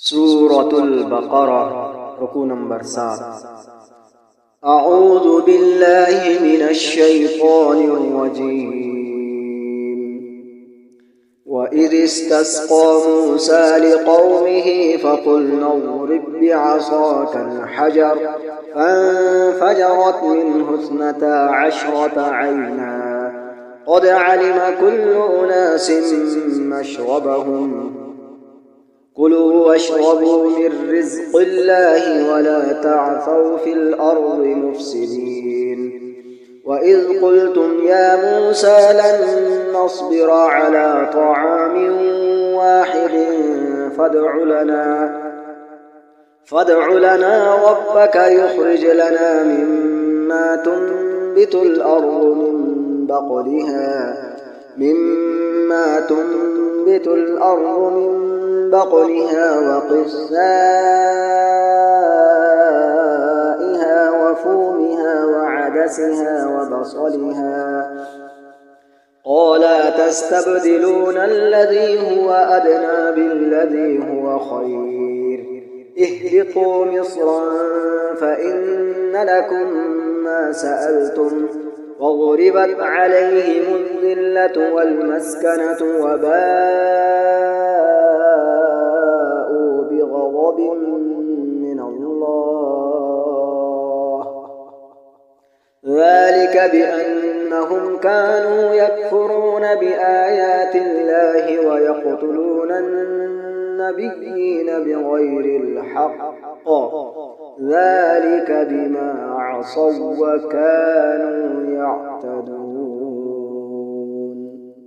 سورة البقرة ركوع نمبر 7. أعوذ بالله من الشيطان الرجيم. وإذ استسقى موسى لقومه فقلنا اضرب بعصاك الحجر فانفجرت منه 12 عينا قد علم كل أناس مشربهم كلوا واشربوا من رزق الله ولا تعثوا في الأرض مفسدين. وإذ قلتم يا موسى لن نصبر على طعام واحد فادع لنا ربك يخرج لنا مما تنبت الأرض من بقلها وقثائها وفومها وعدسها وبصلها قال أتستبدلون الذي هو أدنى بالذي هو خير اهبطوا مصرا فإن لكم ما سألتم وضربت عليهم الذلة والمسكنة وباءوا بغضب من الله ذلك بأنهم كانوا يكفرون بآيات الله ويقتلون النبيين بغير الحق ذلك بما عصوا وكانوا يعتدون.